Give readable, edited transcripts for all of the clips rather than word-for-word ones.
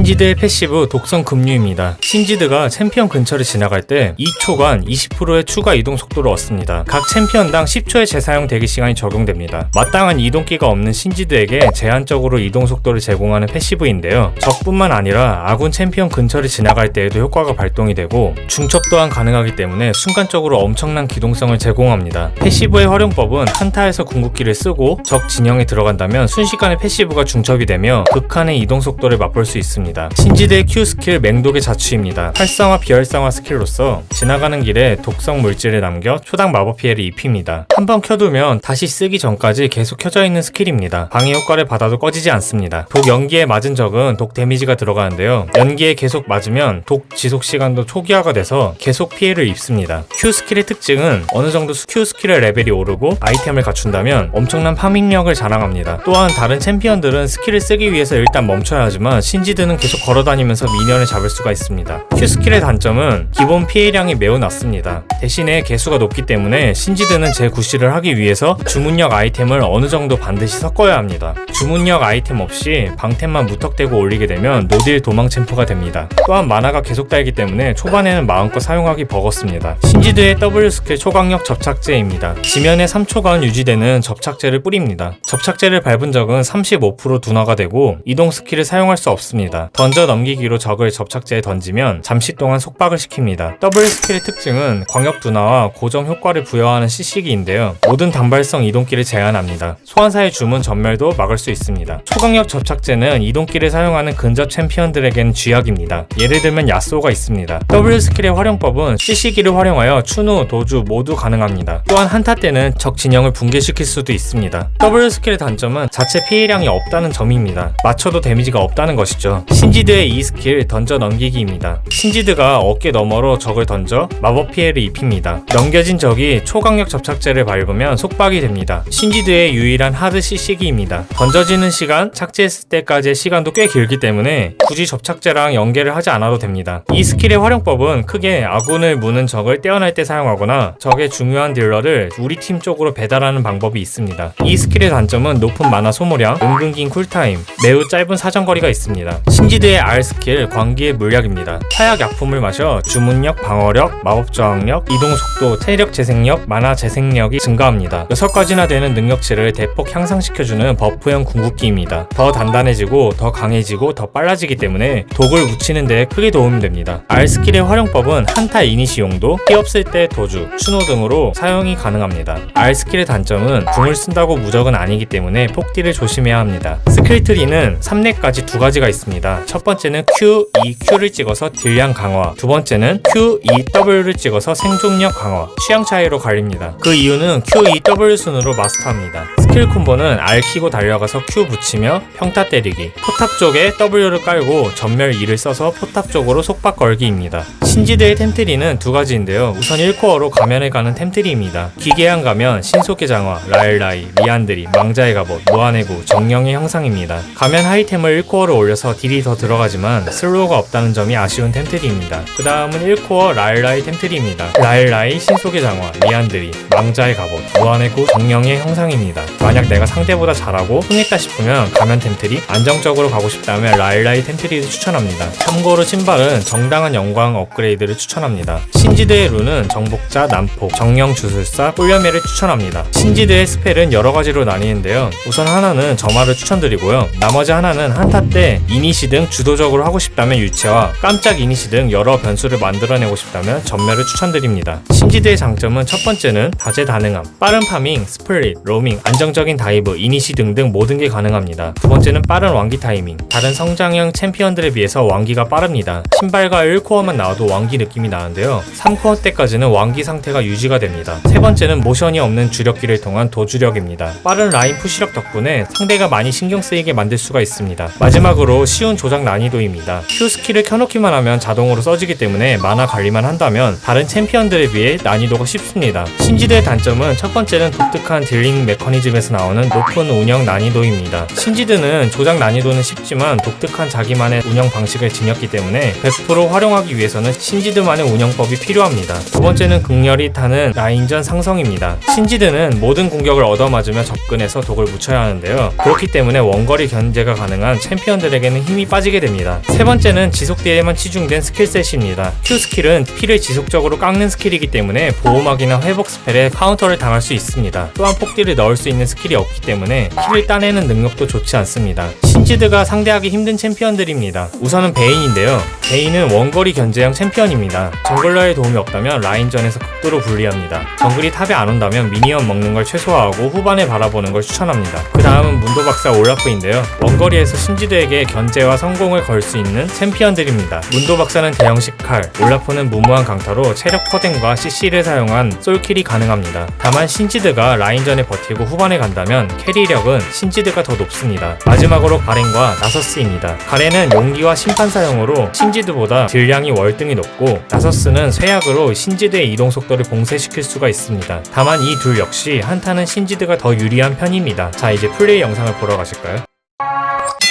신지드의 패시브 독성 급류입니다. 신지드가 챔피언 근처를 지나갈 때 2초간 20%의 추가 이동 속도를 얻습니다. 각 챔피언당 10초의 재사용 대기 시간이 적용됩니다. 마땅한 이동기가 없는 신지드에게 제한적으로 이동 속도를 제공하는 패시브인데요. 적뿐만 아니라 아군 챔피언 근처를 지나갈 때에도 효과가 발동이 되고 중첩 또한 가능하기 때문에 순간적으로 엄청난 기동성을 제공합니다. 패시브의 활용법은 한타에서 궁극기를 쓰고 적 진영에 들어간다면 순식간에 패시브가 중첩이 되며 극한의 이동 속도를 맛볼 수 있습니다. 신지드의 Q 스킬 맹독의 자취입니다. 활성화 비활성화 스킬로서 지나가는 길에 독성 물질을 남겨 초당 마법 피해를 입힙니다. 한번 켜두면 다시 쓰기 전까지 계속 켜져 있는 스킬입니다. 방해 효과를 받아도 꺼지지 않습니다. 독 연기에 맞은 적은 독 데미지가 들어가는데요. 연기에 계속 맞으면 독 지속 시간도 초기화가 돼서 계속 피해를 입습니다. Q 스킬의 특징은 어느 정도 Q 스킬의 레벨이 오르고 아이템을 갖춘다면 엄청난 파밍력을 자랑합니다. 또한 다른 챔피언들은 스킬을 쓰기 위해서 일단 멈춰야 하지만 신지드는 계속 걸어다니면서 미니언을 잡을 수가 있습니다. Q 스킬의 단점은 기본 피해량이 매우 낮습니다. 대신에 개수가 높기 때문에 신지드는 재구실을 하기 위해서 주문력 아이템을 어느 정도 반드시 섞어야 합니다. 주문력 아이템 없이 방템만 무턱대고 올리게 되면 노딜 도망 챔프가 됩니다. 또한 마나가 계속 달기 때문에 초반에는 마음껏 사용하기 버겁습니다. 신지드의 W 스킬 초강력 접착제입니다. 지면에 3초간 유지되는 접착제를 뿌립니다. 접착제를 밟은 적은 35% 둔화가 되고 이동 스킬을 사용할 수 없습니다. 던져 넘기기로 적을 접착제에 던지면 잠시 동안 속박을 시킵니다. W 스킬의 특징은 광역 둔화와 고정 효과를 부여하는 CC기인데요. 모든 단발성 이동기를 제한합니다. 소환사의 주문 전멸도 막을 수 있습니다. 초강력 접착제는 이동기를 사용하는 근접 챔피언들에게는 쥐약입니다. 예를 들면 야쏘가 있습니다. W 스킬의 활용법은 CC기를 활용하여 추노, 도주 모두 가능합니다. 또한 한타 때는 적 진영을 붕괴시킬 수도 있습니다. W 스킬의 단점은 자체 피해량이 없다는 점입니다. 맞춰도 데미지가 없다는 것이죠. 신지드의 이 스킬 던져 넘기기입니다. 신지드가 어깨 너머로 적을 던져 마법 피해를 입힙니다. 넘겨진 적이 초강력 접착제를 밟으면 속박이 됩니다. 신지드의 유일한 하드 CC기입니다. 던져지는 시간, 착지했을 때까지의 시간도 꽤 길기 때문에 굳이 접착제랑 연계를 하지 않아도 됩니다. 이 스킬의 활용법은 크게 아군을 무는 적을 떼어날 때 사용하거나 적의 중요한 딜러를 우리 팀 쪽으로 배달하는 방법이 있습니다. 이 스킬의 단점은 높은 마나 소모량, 은근 긴 쿨타임, 매우 짧은 사정거리가 있습니다. 신지드의 R 스킬 광기의 물약입니다. 타약 약품을 마셔 주문력, 방어력, 마법 저항력, 이동 속도, 체력 재생력, 마나 재생력이 증가합니다. 6가지나 되는 능력치를 대폭 향상시켜주는 버프형 궁극기입니다. 더 단단해지고 더 강해지고 더 빨라지기 때문에 독을 묻히는 데 크게 도움이 됩니다. R 스킬의 활용법은 한타 이니시용도, 피 없을 때 도주, 추노 등으로 사용이 가능합니다. R 스킬의 단점은 궁을 쓴다고 무적은 아니기 때문에 폭딜을 조심해야 합니다. 스킬 트리는 3렙까지 2가지가 있습니다. 첫 번째는 Q, E, Q를 찍어서 딜량 강화, 두 번째는 Q, E, W를 찍어서 생존력 강화, 취향 차이로 갈립니다. 그 이유는 Q, E, W 순으로 마스터합니다. 스킬 콤보는 R 키고 달려가서 Q 붙이며 평타 때리기, 포탑 쪽에 W를 깔고 전멸 E를 써서 포탑 쪽으로 속박 걸기입니다. 신지드의 템트리는 2가지인데요. 우선 1코어로 가면을 가는 템트리입니다. 기괴한 가면, 신속의 장화, 라일라이, 리안드리, 망자의 갑옷, 무한의 구, 정령의 형상입니다. 가면 하이템을 1코어로 올려서 딜이 더 들어가지만 슬로우가 없다는 점이 아쉬운 템트리입니다. 그 다음은 1코어 라일라이 템트리입니다. 라일라이, 신속의 장화, 리안드리, 망자의 갑옷, 무한의 구, 정령의 형상입니다. 만약 내가 상대보다 잘하고 흥했다 싶으면 가면 템트리, 안정적으로 가고 싶다면 라일라이 템트리를 추천합니다. 참고로 신발은 정당한 영광 업그레이드를 추천합니다. 신지드의 룬은 정복자, 난폭, 정령 주술사, 꿀려매를 추천합니다. 신지드의 스펠은 여러가지로 나뉘는데요. 우선 하나는 점화를 추천드리고요. 나머지 하나는 한타 때 이니시 등 주도적으로 하고 싶다면 유채화, 깜짝 이니시 등 여러 변수를 만들어내고 싶다면 전멸을 추천드립니다. 신지드의 장점은 첫 번째는 다재다능함, 빠른 파밍, 스플릿, 로밍, 안정적인 다이브, 이니시 등등 모든 게 가능합니다. 두 번째는 빠른 왕기 타이밍, 다른 성장형 챔피언들에 비해서 왕기가 빠릅니다. 신발과 1코어만 나와도 왕기 느낌이 나는데요. 3코어 때까지는 왕기 상태가 유지가 됩니다. 세 번째는 모션이 없는 주력기를 통한 도주력입니다. 빠른 라인 푸시력 덕분에 상대가 많이 신경 쓰이게 만들 수가 있습니다. 마지막으로 쉬운 조작 난이도입니다. Q 스킬을 켜놓기만 하면 자동으로 써지기 때문에 마나 관리만 한다면 다른 챔피언들에 비해 난이도가 쉽습니다. 신지드의 단점은 첫 번째는 독특한 딜링 메커니즘에서 나오는 높은 운영 난이도입니다. 신지드는 조작 난이도는 쉽지만 독특한 자기만의 운영 방식을 지녔기 때문에 100% 활용하기 위해서는 신지드만의 운영법이 필요합니다. 두 번째는 극렬히 타는 라인전 상성입니다. 신지드는 모든 공격을 얻어맞으며 접근해서 독을 묻혀야 하는데요. 그렇기 때문에 원거리 견제가 가능한 챔피언들에게는 힘이 빠지게 됩니다. 세 번째는 지속딜에만 치중된 스킬셋입니다. Q 스킬은 피를 지속적으로 깎는 스킬이기 때문에 보호막이나 회복 스펠에 카운터를 당할 수 있습니다. 또한 폭딜을 넣을 수 있는 스킬이 없기 때문에 킬을 따내는 능력도 좋지 않습니다. 신지드가 상대하기 힘든 챔피언들입니다. 우선은 베인인데요. 베인은 원거리 견제형 챔피언입니다. 정글러의 도움이 없다면 라인전에서 극도로 불리합니다. 정글이 탑에 안 온다면 미니언 먹는 걸 최소화하고 후반에 바라보는 걸 추천합니다. 그 다음은 문도박사 올라프인데요. 원거리에서 신지드에게 견제와 성공을 걸 수 있는 챔피언들입니다. 문도박사는 대형식 칼, 올라프는 무모한 강타로 체력 퍼댕과 CC를 사용한 솔킬이 가능합니다. 다만 신지드가 라인전에 버티고 후반에 간다면 캐리력은 신지드가 더 높습니다. 마지막으로 가렌과 나서스입니다. 가렌은 용기와 심판 사용으로 신지드보다 딜량이 월등히 높고, 나서스는 쇠약으로 신지드의 이동 속도를 봉쇄시킬 수가 있습니다. 다만 이 둘 역시 한타는 신지드가 더 유리한 편입니다. 자, 이제 플레이 영상을 보러 가실까요?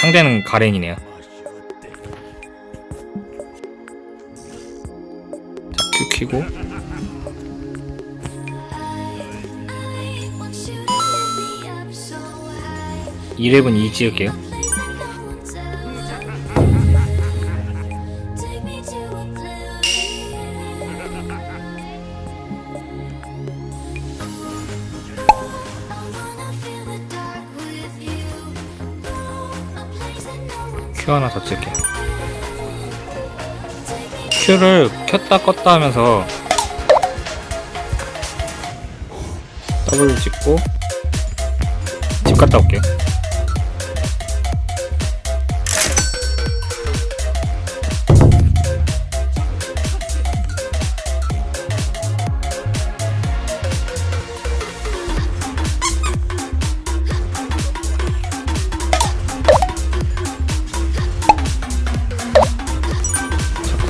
상대는 가렌이네요. 자, Q 키고 2렙은 2 지을게요. Q 하나 더 쓸게. Q를 켰다 껐다 하면서 W 찍고 집 갔다 올게요.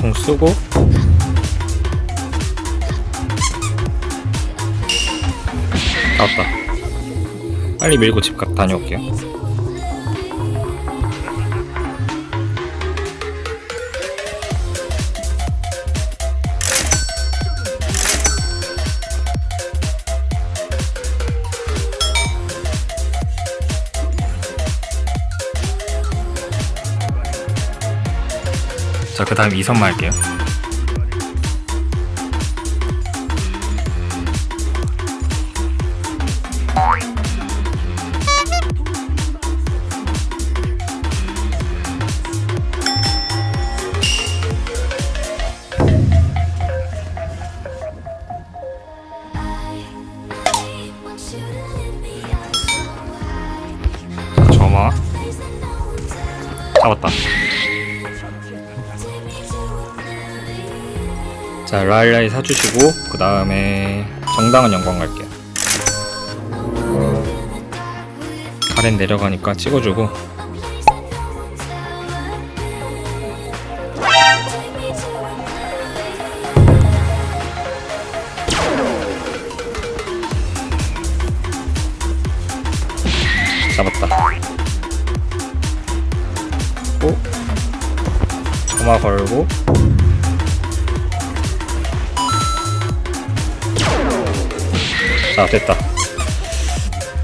공 쓰고 나왔다. 빨리 밀고 집 다녀올게요. 자, 그 다음 2선만 할게요. 점화 잡았다. 자, 라일라이 사주시고 그 다음에 정당한 영광 갈게요. 가렌 내려가니까 찍어주고 잡았다. 고 점화 걸고 자, 됐다.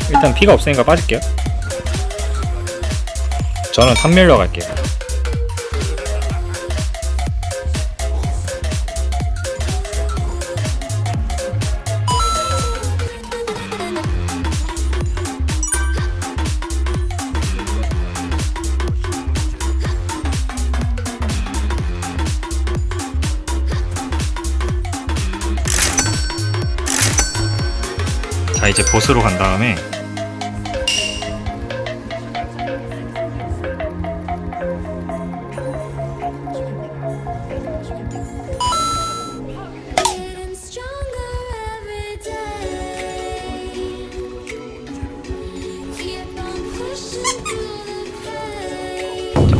일단 피가 없으니까 빠질게요. 저는 탑밀러 갈게요. 자, 이제 보스로 간 다음에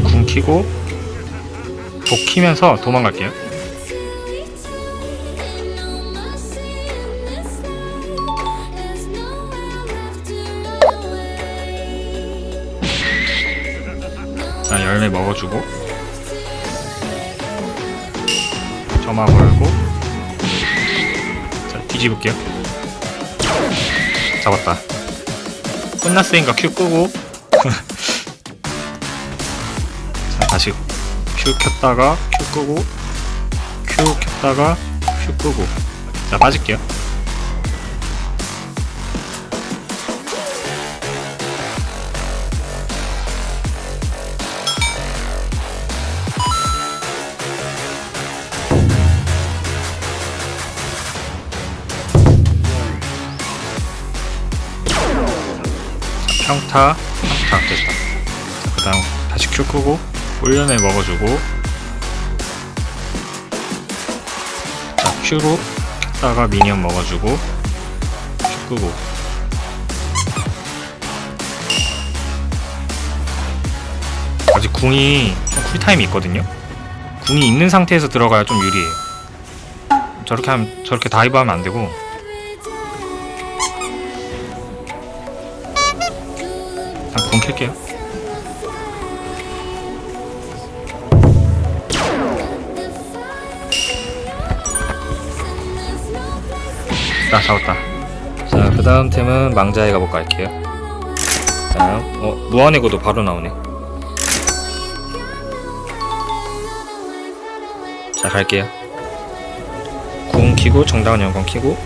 궁 키고 독 키면서 도망갈게요. 자, 열매 먹어주고 점화 걸고. 자, 뒤집을게요. 잡았다. 끝났으니까 Q 끄고. 자, 다시 Q 켰다가 Q 끄고, Q 켰다가 Q 끄고. 자, 빠질게요. 평타 됐다. 그 다음 다시 Q 끄고 올려내 먹어주고, 자 Q로 켰다가 미니언 먹어주고 Q 끄고. 아직 궁이 좀 쿨타임이 있거든요. 궁이 있는 상태에서 들어가야 좀 유리해요. 저렇게 다이브하면 안되고. 궁 킬게요. 잡았다. 자, 그 다음 템은 망자에 가볼까 할게요. 다음, 무한의 고도 바로 나오네. 자, 갈게요. 궁 키고, 정당한 연관 키고,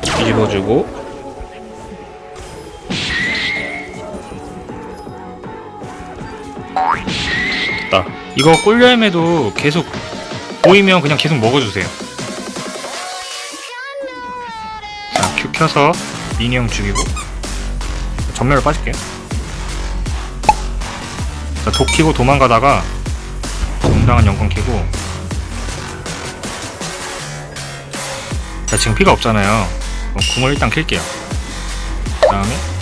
뒤집어주고, 됐다. 이거 꿀열매도 계속 보이면 그냥 계속 먹어주세요. 자, Q 켜서 미니언 죽이고 전멸을 빠질게요. 자, 독 키고 도망가다가 정당한 연권 키고. 자, 지금 피가 없잖아요. 그럼 궁을 일단 킬게요. 그 다음에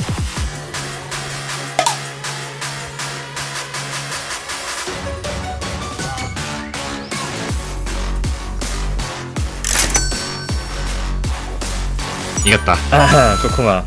이겼다. 아하, 좋구만.